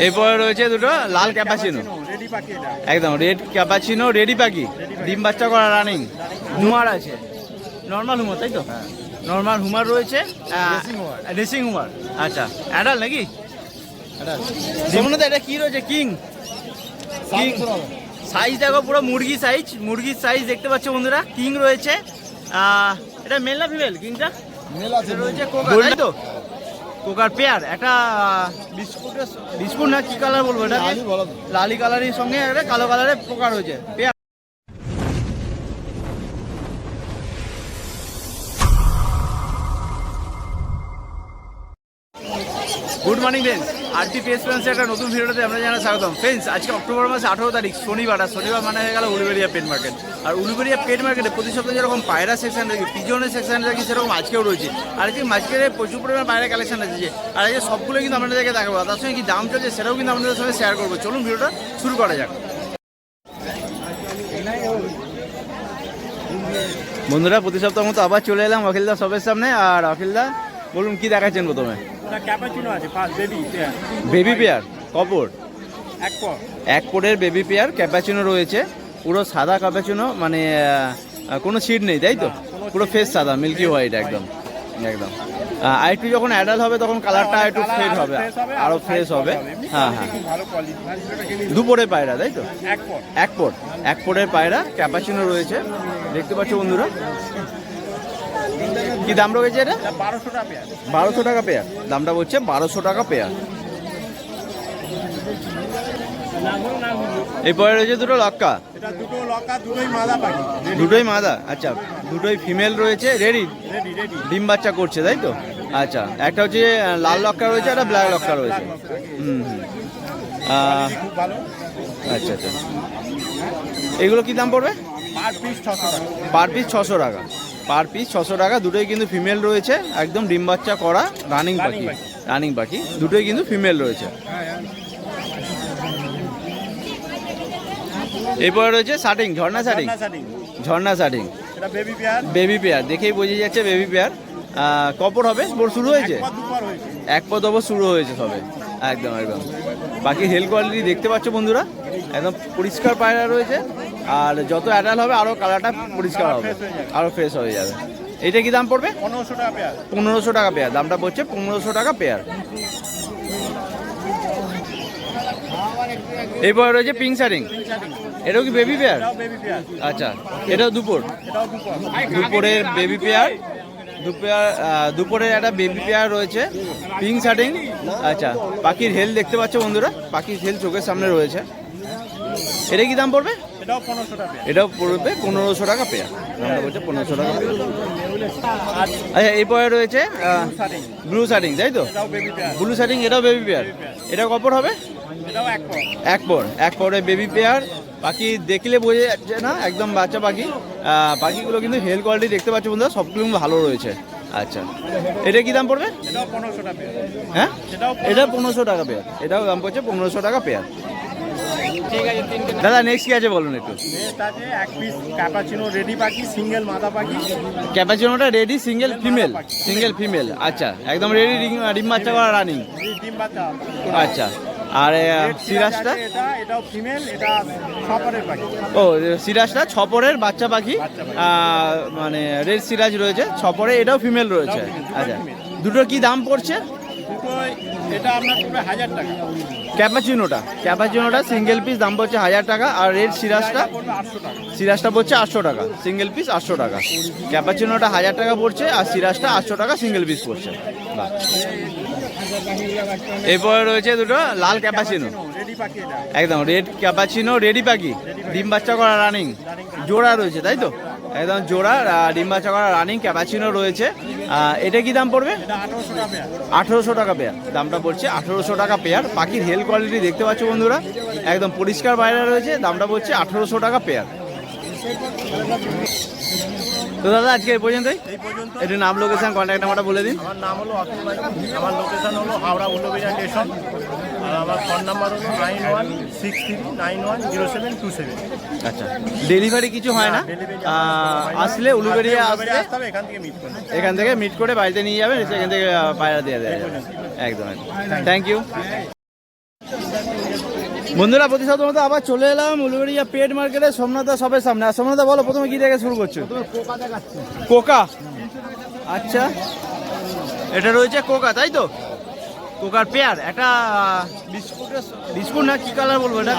এরপরে রয়েছে দুটো লাল ক্যাপাচিনো, একদম রেড ক্যাপাচিনো রেডি পাখি, ডিম বাচ্চা করা রানিং। হুমার আছে, নর্মাল হুমার তাই তো? নর্মাল হুমার রয়েছে, রেসিং হুমার। আচ্ছা, অ্যাডাল নাকি? যেমন এটা কি রয়েছে? কিং। কিং সাইজ দেখো, পুরো মুরগি সাইজ, মুরগির সাইজ দেখতে পাচ্ছ বন্ধুরা। কিং রয়েছে, এটা মেল না ফিমেল? কিংটা মেল আছে, রয়েছে কোকার তাই তো? কোকার পেয়ার, একটা বিস্কুট না কি কালার বলবো এটা, লালি কালারের সঙ্গে একটা কালো কালারের পোকা রয়েছে পেয়ার। গুড মর্নিং ফ্রেন্ডস, আরটি পেস ফ্রেন্ডসের একটা নতুন ভিডিওতে আমরা জানাই স্বাগতম। ফ্রেন্ডস, আজকে অক্টোবর মাসে 18 তারিখ শনিবার, আর শনিবার মানে হয়ে গেল উলুবেড়িয়া পেট মার্কেট। আর উলুবেড়িয়া পেট মার্কেটে প্রতি সপ্তাহে যেরকম পায়রা সেকশন রাখি, পিজনের সেকশন রাখি, সেরকম আজকেও রয়েছে। আর আজকে মাঝখানে প্রচুর পরিমাণ পায়রা কালেকশন আছে, আর আজকে সবগুলো কিন্তু আপনাদেরকে দেখাবো। তার সঙ্গে কি দাম চলছে সেটাও কিন্তু আপনাদের সঙ্গে শেয়ার করবো। চলুন ভিডিওটা শুরু করা যাক। বন্ধুরা, প্রতি সপ্তাহ মতো আবার চলে এলাম অখিলদা সবের সামনে। আর অখিলদা বলুন কি দেখাচ্ছেন প্রথমে? ক্যাপাচিনো আছে, বেবি পেয়ার কপর, এক কোটের বেবি পেয়ার ক্যাপাচিনো রয়েছে। পুরো সাদা ক্যাপাচিনো, মানে কোনো সিড নেই তাই তো? পুরো ফেস সাদা, মিল্কি হোয়াইট একদম একদম। আর একটু যখন অ্যাডাল্ট হবে তখন কালারটা একটু ফেড হবে, আরো ফ্রেশ হবে। হ্যাঁ হ্যাঁ, দুপুরের পায়রা তাই তো? এক পোটের পায়রা ক্যাপাচিনো রয়েছে, দেখতে পাচ্ছ বন্ধুরা। কি দাম রয়েছে এটা? 1200 টাকা পেয়ার। দামটা বলছে 1200 টাকা পেয়ার। এরপরে রয়েছে দুটো লক্কা, দুটোই মাদা। আচ্ছা, দুটোই ফিমেল রয়েছে, রেডি ডিম বাচ্চা করছে তাই তো? আচ্ছা, একটা হচ্ছে লাল লক্কা রয়েছে, একটা ব্ল্যাক লক্কা রয়েছে। আচ্ছা আচ্ছা, এগুলো কি দাম পড়বে? পার পিস 600 টাকা। পার পিস 600 টাকা। দুটোই কিন্তু ফিমেল রয়েছে, একদম ডিম বাচ্চা করা রানিং পাখি, দুটোই কিন্তু ফিমেল রয়েছে। এরপরে রয়েছে শাটিং, ঝর্ণা শাটিং বেবি পেয়ার, দেখেই বোঝা যাচ্ছে বেবি পেয়ার। কপর হবে, শুরু হয়েছে, এক পদ শুরু হয়েছে সবে, একদম একদম। বাকি হেলথ কোয়ালিটি দেখতে পাচ্ছ বন্ধুরা, একদম পরিষ্কার পায়রা রয়েছে। আর যত অ্যাডাল্ট হবে আরও কালারটা পরিষ্কার হবে, আরও ফ্রেশ হয়ে যাবে। এইটা কি দাম পড়বে? 1500 টাকা পেয়ার। দামটা পড়ছে 1500 টাকা পেয়ার। এরপরে রয়েছে পিঙ্ক শাটিং, এটাও কি বেবি পেয়ার? আচ্ছা, এটাও দুপুরের বেবি পেয়ার, দুপুরের একটা বেবি পেয়ার রয়েছে, পিঙ্ক শাটিং। আচ্ছা, পাখির হেল দেখতে পাচ্ছ বন্ধুরা, পাখির হেল চোখের সামনে রয়েছে। এটা কি দাম পড়বে? এটাও পড়বে 1500 টাকা পেয়ার। দামটা বলছে 1500 টাকা পেয়ার। আচ্ছা, এরপরে রয়েছে ব্লু শাটিং তাই তো? ব্লু শাটিং, এটাও বেবি পেয়ার। এটা কপর হবে? এক পরে বেবি পেয়ার। পাখি দেখলে বোঝা যাচ্ছে না, একদম বাচ্চা পাখি। পাখিগুলো কিন্তু হেলথ কোয়ালিটি দেখতে পাচ্ছ বন্ধুরা, সবগুলো ভালো রয়েছে। আচ্ছা, এটা কি দাম পড়বে? হ্যাঁ, এটা 1500 টাকা পেয়ার। এটাও দাম পড়ছে 1500 টাকা পেয়ার। ঠিক আছে দাদা, নেক্সট কি আছে বলুন একটু? এক পিস ক্যাপাচিনো রেডি পাখি, সিঙ্গেল মাদা পাখি। ক্যাপাচিনোটা রেডি, সিঙ্গেল ফিমেল। আচ্ছা, একদম রেডি, ডিম বাচ্চা করা রানিং। আচ্ছা, আর সিরাজটা? এটাও ফিমেল, এটা ছপরের পাখি। ও, সিরাজটা ছপরের বাচ্চা পাখি, মানে রেড সিরাজ রয়েছে ছপরে, এটাও ফিমেল রয়েছে। আচ্ছা, দুটোর কি দাম পড়ছে? এটা আপনার পড়বে 1000 টাকা। ক্যাপাচিনোটা সিঙ্গেল পিস দাম পড়ছে 1000 টাকা। আর রেড সিরাজটা পড়ছে 800 টাকা, সিঙ্গেল পিস 800 টাকা। ক্যাপাচিনোটা 1000 টাকা পড়ছে, আর সিরাজটা 800 টাকা সিঙ্গেল পিস পড়ছে। এরপরে রয়েছে দুটো লাল ক্যাপাচিনো, একদম রেড ক্যাপাচিনো রেডি পাখি, ডিম বাচ্চা করা রানিং, জোড়া রয়েছে তাই তো? একদম জোড়া ডিম বাচ্চা করা রানিং ক্যাপাচিনো রয়েছে। এটা কি দাম পড়বে? 1800 টাকা পেয়ার। দামটা পড়ছে 1800 টাকা পেয়ার। পাখির হেলথ কোয়ালিটি দেখতে পাচ্ছ বন্ধুরা, একদম পরিষ্কার বাইরে রয়েছে। দামটা পড়ছে 1800 টাকা পেয়ার। তো দাদা, আজকে এই পর্যন্তই। একটু নাম, লোকেশন, কন্ট্যাক্ট নাম্বারটা বলে দিন। আমার নাম হলো অতুল ভাই, আমার লোকেশন হলো হাওড়া উলুবেড়িয়া স্টেশন, আর আমার ফোন নাম্বার হলো 9163910727। আচ্ছা, ডেলিভারি কিছু হয় না? আসলে উলুবেড়িয়া আসলে এখান থেকে মিট করে বাড়িতে নিয়ে যাবেন, সেখান থেকে পায়রা দিয়ে দেওয়া যাবে। একদম, থ্যাংক ইউ। বন্ধুরা প্রতিশত মতো আবার চলে এলাম উলুবেড়িয়া পেট মার্কেটে সোমনাথ সবের সামনে। আর সোমনাথ বলো প্রথমে কি থেকে শুরু করছো? কোকা। আচ্ছা, এটা রয়েছে কোকা, তাই তো? কোকার পেয়ার একটা বিস্কুট না কি কালার বলবো এটা?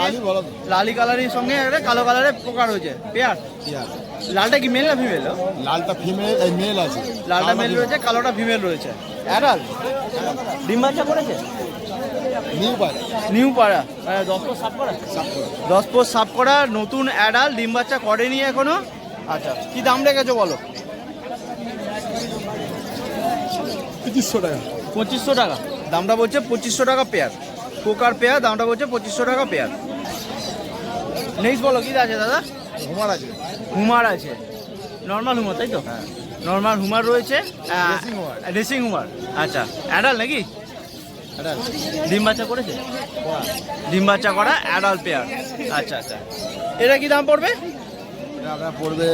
লালি কালারের সঙ্গে একটা কালো কালারের কোকা রয়েছে পেয়ার। লালটা কি মেল না ফিমেল? লালটা ফিমেল, মেল আছে। লালটা মেল রয়েছে, কালোটা ফিমেল রয়েছে। অ্যাডাল ডিম বাচ্চা করেছে? নিউ পাড়া 10 পোস্ট সাফ করা, 10 পোস্ট সাফ করা নতুন অ্যাডাল, ডিম বাচ্চা করেনি এখনো। আচ্ছা, কি দাম রেখেছো বলো? 2500 টাকা। 2500 টাকা দামটা বলছে, 2500 টাকা পেয়ার। কোকার পেয়ার দামটা বলছে 2500 টাকা পেয়ার। নেক্সট বলো কি আছে দাদা? হুমার আছে। হুমার আছে, নর্মাল হুমার তাই তো? হ্যাঁ, নর্মাল হুমার রয়েছে, Racing হুমার। Racing homer. আচ্ছা, অ্যাডাল নাকি? ডিম বাচ্চা করেছে? ডিম বাচ্চা করা অ্যাডাল পেয়ার। আচ্ছা আচ্ছা, এটা কি দাম পড়বে? আপনার পড়বে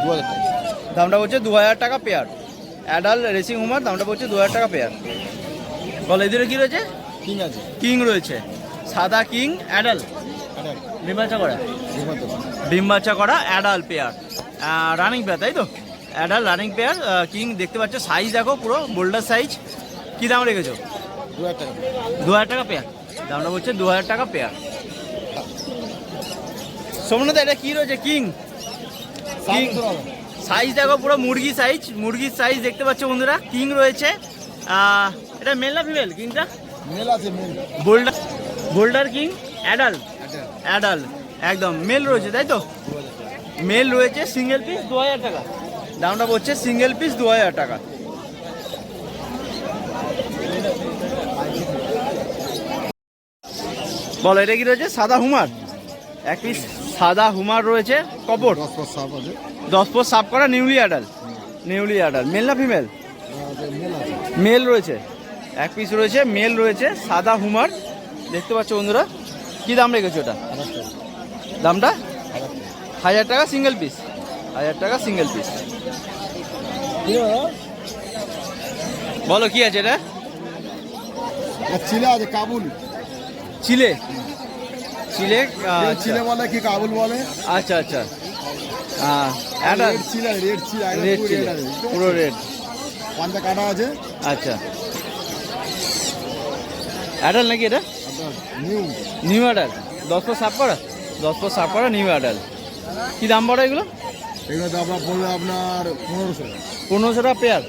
2000 টাকা। দামটা বলছে 2000 টাকা পেয়ার। অ্যাডাল রেসিং হুমার দামটা বলছে 2000 টাকা পেয়ার। বলো এদের কি রয়েছে? কিং আছে। কিং রয়েছে, সাদা কিং অ্যাডাল, ডিম বাচ্চা করা, ডিম বাচ্চা করা অ্যাডাল পেয়ার, রানিং পেয়ার তাই তো? অ্যাডাল রানিং পেয়ার কিং দেখতে পাচ্ছ, সাইজ দেখো পুরো বোল্ডার সাইজ। কি দাম রেখেছো? 2000 টাকা। 2000 টাকা পেয়ার, দামটা বলছে 2000 টাকা পেয়ার। সোমনাথ এটা কি রয়েছে? কিং। কিং সাইজ দেখো পুরো মুরগি সাইজ, মুরগির সাইজ দেখতে পাচ্ছ বন্ধুরা। কিং রয়েছে, এটা মেল না ফিমেল কিংটা? মেল আছে, male. Boulder, boulder king adult, adult একদম মেল রয়েছে তাই তো? মেল রয়েছে, সিঙ্গেল পিস 2000 টাকা, দামটা বলছে সিঙ্গেল পিস 2000 টাকা। বলো এটা কি রয়েছে? সাদা হুমার, এক পিস সাদা হুমার রয়েছে। কপর 10 পোস্ট সাপ আছে। 10 পোস্ট সাফ করা, newly adult, newly adult. Male না ফিমেল? মেল আছে। মেল রয়েছে, এক পিস রয়েছে, মেল রয়েছে, সাদা হুমার দেখতে পাচ্ছ বন্ধুরা। কি দাম রেখেছো এটা? দামটা 1000 টাকা সিঙ্গেল পিস, 1000 টাকা সিঙ্গেল পিস। বলো কি আছে এটা? চিলে আছে, কাবুল। চিলে, চিলে চিলে বলে কি কাবুল বলে। আচ্ছা আচ্ছা, অ্যাডাল রেড চিলে, রেড চিলে, রেড চিলে, পুরো রেড। পাঞ্জা কাটা আছে। আচ্ছা, অ্যাডাল নাকি এটা? নিউ। নিউ অ্যাডাল 10 পোস্ট সাফ করা, 10 পোস্ট সাফ করা নিউ অ্যাডাল। কি দাম পড়ে এগুলো? এগুলো তো আপনার পড়বে আপনার 1500 টাকা। 1500 টাকা পেয়ার,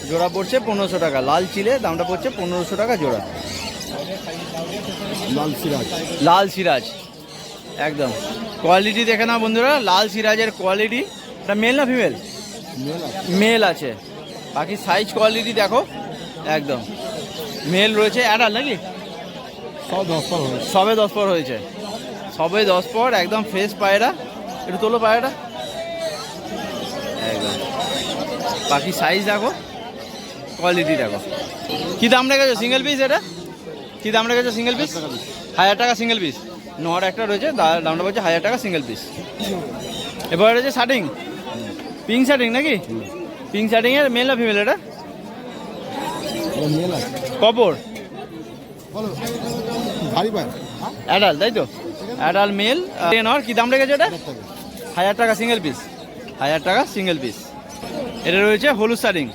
জোড়া পড়ছে 1500 টাকা। লাল চিলে দামটা পড়ছে 1500 টাকা জোড়া। লাল সিরাজ। লাল সিরাজ একদম কোয়ালিটি দেখে না বন্ধুরা, লাল সিরাজের কোয়ালিটি। এটা মেল না ফিমেল? মেল আছে। মেল আছে, বাকি সাইজ কোয়ালিটি দেখো একদম মেল রয়েছে। অ্যাডাল নাকি? সব 10 পর হয়েছে। সবে 10 পর হয়েছে, সবে 10 পর, একদম ফ্রেশ পায়রা। একটু তোলো পায়রাটা একদম, বাকি সাইজ দেখো, কোয়ালিটি দেখো। কি দাম রেখেছো সিঙ্গেল পিস এটা? কি দাম রেখেছো সিঙ্গেল পিস? 1000 টাকা সিঙ্গেল পিস। নর একটা রয়েছে, দামটা বলছে 1000 টাকা সিঙ্গেল পিস। এবার রয়েছে শার্টিং, পিঙ্ক শার্টিং নাকি? পিঙ্ক শার্টিং এর মেল না ফিমেল এটা? মেল আছে। কপর বলো ভারী পায়। অ্যাডাল তাই তো? অ্যাডাল মেল নর। কি দাম রেখেছো এটা? 1000 টাকা সিঙ্গেল পিস, 1000 টাকা সিঙ্গেল পিস। এটা রয়েছে হলুদ শার্টিং,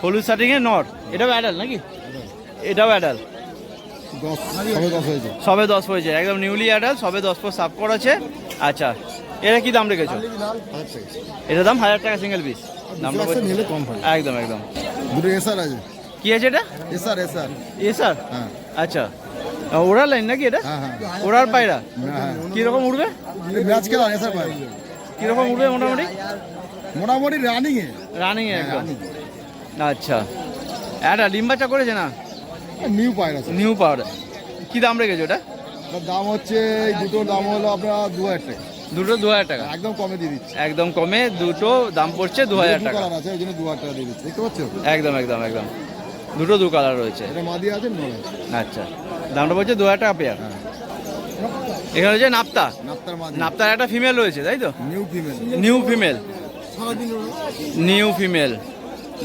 হলুদ শার্টিং এর নর। এটাও অ্যাডাল নাকি? এটাও অ্যাডাল, 10 সবে 10 হয়েছে। সবে 10 হয়েছে, একদম নিউলি অ্যাডাল, সবে 10 পর সাফ করেছে। আচ্ছা, এটা কি দাম রেখেছো? 1000 টাকা। এটা দাম 1000 টাকা সিঙ্গেল পিস, দামটা দুটো বলছে- নিলে কম হয়। একদম একদম। দুটো এসআর আছে। কি আছে এটা? SR, SR. এ স্যার, হ্যাঁ আচ্ছা, ওড়ার লাইন নাকি এটা? হ্যাঁ হ্যাঁ ওড়ার পায়রা হ্যাঁ। কিরকম উঠবে? ম্যাচ খেলা এসআর পায়। কিরকম উঠবে মোটামুটি? মোটামুটি রানিং এ। রানিং এ একদম। আচ্ছা, এটা ডিম বাচ্চা করেছে না? নিউ পায়রা আছে। নিউ পাওয়ার। কি দাম রেখেছো এটা? তার দাম হচ্ছে এই দুটোর দাম হলো আপনার 2000 টাকা। দুটো 2000 টাকা, একদম কমে দিয়ে দিচ্ছি। একদম কমে দুটো দাম পড়ছে 2000 টাকা। কালার আছে ওই জন্য 2000 টাকা দিয়ে দিচ্ছি, দেখতে পাচ্ছ? একদম একদম একদম, দুটো দু কালার রয়েছে। এটা মাদি আছে নয়। আচ্ছা, দামটা পড়ছে 2000 টাকা পেয়ার। হ্যাঁ, এখানে হচ্ছে নাপ্তা, নাপ্তার মাদি। নাপ্তার একটা ফিমেল রয়েছে তাই তো? New female. New female, new female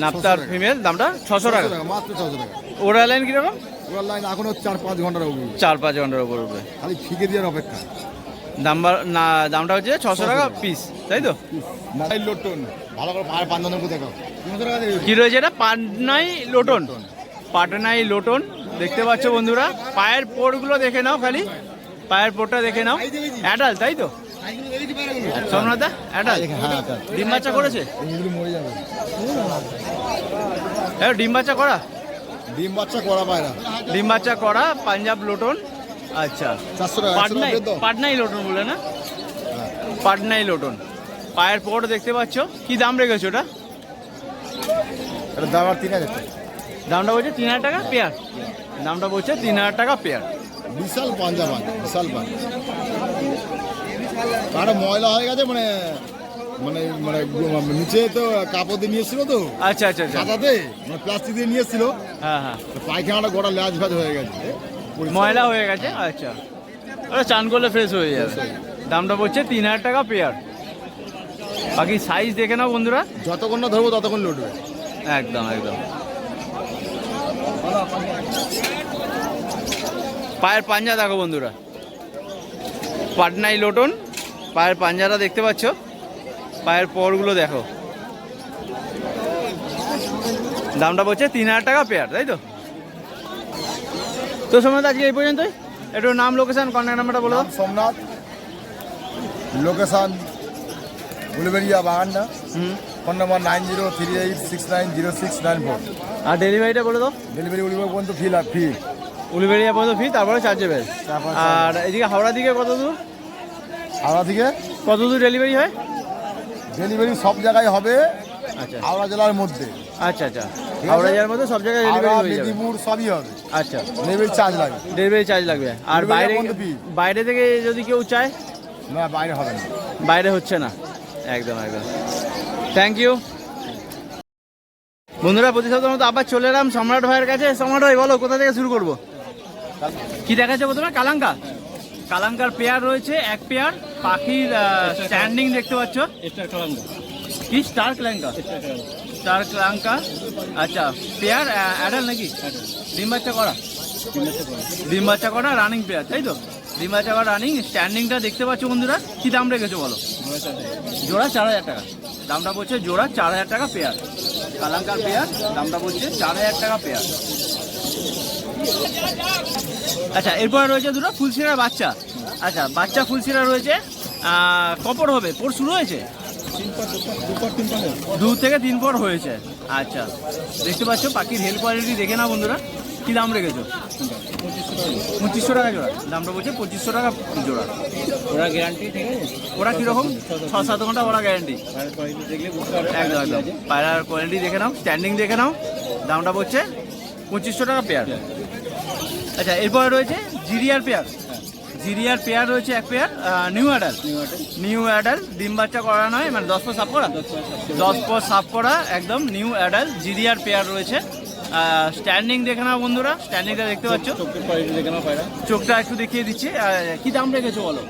নাপ্তার ফিমেল, দামটা 600 টাকা। মাত্র 600 টাকা। ওড়া লাইন কিরকম? ওর লাইন এখনো 4-5 ঘন্টার উপরে, 4-5 ঘন্টার উপর উঠবে। খালি ফিকে দেওয়ার অপেক্ষা। দামটা হচ্ছে 600 টাকা পিস, তাই তো? মাথায় লোটন ভালো করে পায়ের পান্দানোর করে দেখাও। কি রয়েছে এটা? পাটনাই লোটন, পাটনাই লোটন দেখতে পাচ্ছ বন্ধুরা। পায়ের পোরগুলো দেখে নাও, খালি পায়ের পোরটা দেখে নাও। অ্যাডাল, তাই তো? সোমনাথ অ্যাডাল হ্যাঁ, ডিম বাচ্চা করেছে? এগুলো মরে যাবে। ডিম বাচ্চা করা, ডিম বাচ্চা করা পায়রা ডিম বাচ্চা করা পাঞ্জাব লোটন। আচ্ছা, 400 টাকা। পাটনাই, পাটনাই লোটন বলে না? পাটনাই লোটন। পায়ের পোর দেখতে পাচ্ছ। কি দাম রেখেছো ওটা? এটা দাম আর 3000 টাকা। দামটা বলছে 3000 টাকা পেয়ার। দামটা বলছে 3000 টাকা পেয়ার। বিশাল পাঞ্জাব আছে, বিশাল পাঞ্জাব। কারণ ময়লা হয়ে গেছে, মানে মানে মানে নিচে তো কাপড় দিয়ে নিয়ে এসেছিল তো, আচ্ছা আচ্ছা আচ্ছা, সাদাতে মানে প্লাস্টিক দিয়ে নিয়ে এসেছিল, হ্যাঁ হ্যাঁ, পায়খানাটা গোটা ল্যাজ ভ্যাজ হয়ে গেছে, ময়লা হয়ে গেছে। আচ্ছা, ওটা চান করলে ফ্রেশ হয়ে যাবে। দামটা বলছে 3000 টাকা পেয়ার। বাকি সাইজ দেখে নাও বন্ধুরা। যতক্ষণ না ধরবো ততক্ষণ লুটবে। একদম একদম। পায়ের পাঞ্জা দেখো বন্ধুরা, পাটনাই লোটন। পায়ের পাঞ্জাটা দেখতে পাচ্ছ, পায়ের পরগুলো দেখো। দামটা বলছে 3000 টাকা পেয়ার, তাই তো? তো সময় আজকে এই পর্যন্তই। একটু নাম, লোকেশন, কন্ট্যাক্ট নাম্বারটা বলো। সোমনাথ, লোকেশন উলবেড়িয়া বাগানটা, ফোন নাম্বার 9038690694। আর ডেলিভারিটা বলে দাও। ডেলিভারি উলবেড়িয়া পর্যন্ত ফি। উলুবেড়িয়া পর্যন্ত ফি, তারপরে চার্জেবেল। আর এদিকে হাওড়া দিকে কত দূর? হাওড়া থেকে কত দূর ডেলিভারি হয়? ডেলিভারি সব জায়গায় হবে, আচ্ছা হাওড়া জেলার মধ্যে। আচ্ছা আচ্ছা, হাওড়া জেলার মধ্যে সব জায়গায় ডেলিভারি হয়ে যাবে। মেদিনীপুর সবই হবে। আচ্ছা, ডেলিভারি চার্জ লাগে। ডেলিভারি চার্জ লাগবে। আর Delivery বাইরে, বন্ধ fee। বাইরে থেকে যদি কেউ চায়? না, বাইরে হবে না। বাইরে হচ্ছে না। একদম একদম। থ্যাংক ইউ বন্ধুরা। প্রতি সপ্তাহের মতো আবার চলে এলাম সম্রাট ভাইয়ের কাছে। সম্রাট ভাই বলো, কোথা থেকে শুরু করবো? কি দেখাচ্ছে প্রথমে? কালাঙ্কা। কালাঙ্কার পেয়ার রয়েছে, এক পেয়ার। পাখির স্ট্যান্ডিং দেখতে পাচ্ছ। কি স্টার কালাঙ্কা? স্টার কালাঙ্কা। আচ্ছা, পেয়ার অ্যাডাল নাকি? ডিম বাচ্চা করা? ডিম বাচ্চা করা রানিং পেয়ার, তাই তো? ডিম বাচ্চা করা রানিং। স্ট্যান্ডিংটা দেখতে পাচ্ছ বন্ধুরা। কি দাম রেখেছো বলো? জোড়া 4000 টাকা। দামটা বলছে জোড়া 4000 টাকা পেয়ার। কালাঙ্কার পেয়ার, দামটা বলছে 4000 টাকা পেয়ার। আচ্ছা, এরপরে রয়েছে দুটো ফুলশিরার বাচ্চা। আচ্ছা, বাচ্চা ফুলশিরা রয়েছে। কপর হবে? পোর শুরু হয়েছে? 2 থেকে 3 পর হয়েছে। আচ্ছা, দেখতে পাচ্ছ পাখির হেল কোয়ালিটি দেখে না বন্ধুরা। কি দাম রেখেছো? 2500 টাকা জোড়া। দামটা বলছে 2500 টাকা জোড়া। ওরা গ্যারান্টি, ঠিক আছে? ওরা কীরকম? 6-7 ঘন্টা ওরা গ্যারান্টি। দেখলে বুঝতে পারবে। একদম একদম। পায়রার কোয়ালিটি দেখে নাও, স্ট্যান্ডিং দেখে নাও। দামটা বলছে 2500 টাকা পেয়ার। আচ্ছা, এরপরে রয়েছে জিরিয়ার পেয়ার। জিরিয়ার পেয়ার রয়েছে এক pair, new adult. New adult, ডিম বাচ্চা করা নয়, মানে 10 পর সাফ করা। 10 পর সাফ করা, একদম নিউ অ্যাডাল জিরিয়ার পেয়ার রয়েছে। স্ট্যান্ডিং দেখে নাও বন্ধুরা, স্ট্যান্ডিংটা দেখতে পাচ্ছ। চোখের কোয়ালিটি দেখে নাও পায়রা। চোখটা একটু দেখিয়ে দিচ্ছি। কি দাম রেখেছো বলো?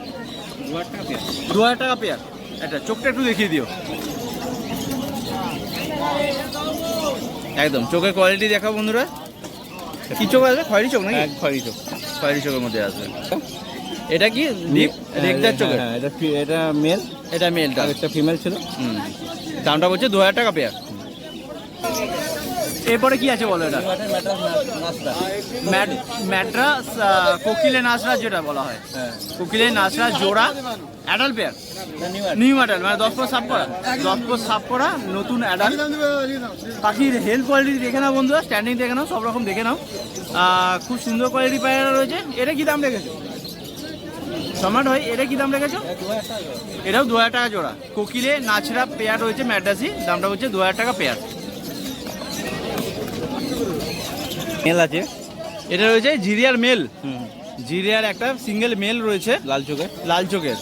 2000 টাকা পেয়ার। 2000 টাকা পেয়ার। এটা চোখটা একটু দেখিয়ে দিও। একদম চোখের কোয়ালিটি দেখাও বন্ধুরা। কি চোখ আসবে? খয়েরি চোখ নাকি? খয়েরি চোখ। খয়েরি চোখের মধ্যে আসবে। এটা কি ডিপ রেগদার চোখের? হ্যাঁ, এটা মেল। এটা মেলটা, একটা ফিমেল ছিল। দামটা বলছে 2000 টাকা পেয়ার। এরপরে কি আছে বলো? এটা ম্যাড্রাস কোকিলে নাচরা যেটা বলা হয়। কোকিলে নাচরা জোড়া অ্যাডাল পেয়ার। নিউ অ্যাডাল, মানে 10 পর সাফ করা। 10 পর সাফ করা নতুন অ্যাডাল। পাখির হেলথ কোয়ালিটি দেখে নাও বন্ধুরা, স্ট্যান্ডিং দেখে নাও, সব রকম দেখে নাও। খুব সুন্দর কোয়ালিটি পায়রা রয়েছে। এটা কি দাম রেখেছো সম্রাট ভাই? এটা কি দাম রেখেছো? এটাও 2000 টাকা জোড়া। কোকিলে নাচরা পেয়ার রয়েছে ম্যাড্রাসি। দামটা হচ্ছে 2000 টাকা পেয়ার। মেল আছে। এটা রয়েছে জিরিয়ার মেল। জিরিয়ার একটা সিঙ্গেল মেল রয়েছে, লাল চোখে। লাল চোখের।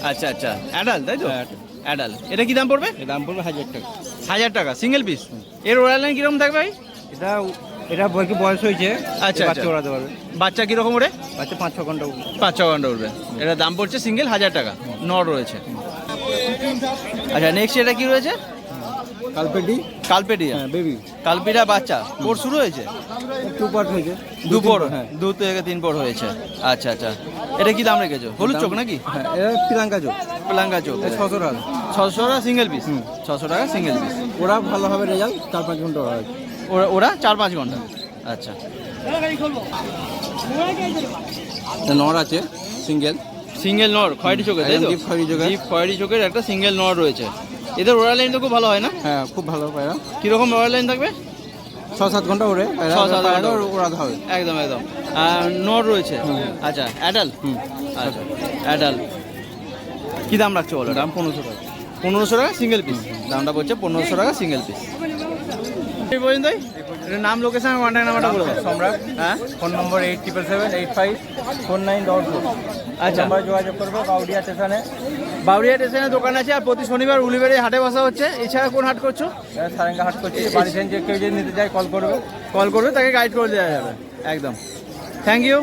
আচ্ছা আচ্ছা, অ্যাডাল, তাই তো? হ্যাঁ, অ্যাডাল। এটা কি দাম পড়বে? এর দাম পড়বে 1000 টাকা। 1000 টাকা সিঙ্গেল পিস। এর ওড়াল লাইন কিরকম থাকবে ভাই? এটা বয়স হয়েছে। আচ্ছা, বাচ্চা ওড়াতে পারবে। বাচ্চা কিরকম ওড়ে? বাচ্চা 5-6 ঘন্টা উঠবে। 5-6 ঘন্টা উঠবে। এটা দাম পড়ছে সিঙ্গেল 1000 টাকা। নর রয়েছে। আচ্ছা, নেক্সট এটা কি রয়েছে? কালপেটিয়া, হ্যাঁ বেবি। কালপিরা বাচ্চা কোর শুরু হয়েছে? 2 পার্ট হয়েছে। দুপুর, হ্যাঁ 2 থেকে 3 পর হয়েছে। আচ্ছা আচ্ছা, এটা কি দাম রেখেছো? হলুদ চোখ নাকি? হ্যাঁ এটা পিলাঙ্কা চোখ। প্লাঙ্কা চোখ, 600 টাকা। 600 টাকা সিঙ্গেল পিস। 600 টাকা সিঙ্গেল পিস। ওরা ভালো হবে রেজাল্ট, 4-5 ঘন্টা হয়। ওরা 4-5 ঘন্টা। আচ্ছা, নর আছে সিঙ্গেল। সিঙ্গেল নর খয়েরি চোখের, তাই তো? ডিপ খয়েরি চোখের। ডিপ খয়েরি চোখের একটা সিঙ্গেল নর রয়েছে। এদের ওরা লাইন তো খুব ভালো হয় না? হ্যাঁ খুব ভালো পায়রা। কিরকম ওরা লাইন থাকবে? 6-7 ঘন্টা ওরে 6-7 ঘন্টা ওড়াতে হবে। একদম একদম। নর রয়েছে। আচ্ছা, অ্যাডাল। আচ্ছা, অ্যাডাল কি দাম রাখছো বলো? দাম 1500 টাকা। 1500 টাকা সিঙ্গেল পিস। দামটা পড়ছে 1500 টাকা সিঙ্গেল পিস। এই পর্যন্ত এটার নাম, লোকেশন, কন্ট্যাক্ট নাম্বারটা বলে দাও। সম্রাট। হ্যাঁ, ফোন নম্বর 8777854944। আচ্ছা। নাম্বার যোগাযোগ করবে বাউডিয়া স্টেশনে। বাউরিয়া স্টেশনে দোকান আছে, আর প্রতি শনিবার উলিবাড়ি হাটে বসা হচ্ছে। এছাড়া কোন হাট করছো? সারেঙ্গা হাট করছি। বাড়ি থেকে যে কেউ যদি নিতে চায় কল করবে। কল করবে, তাকে গাইড করে দেওয়া যাবে। একদম, থ্যাংক ইউ।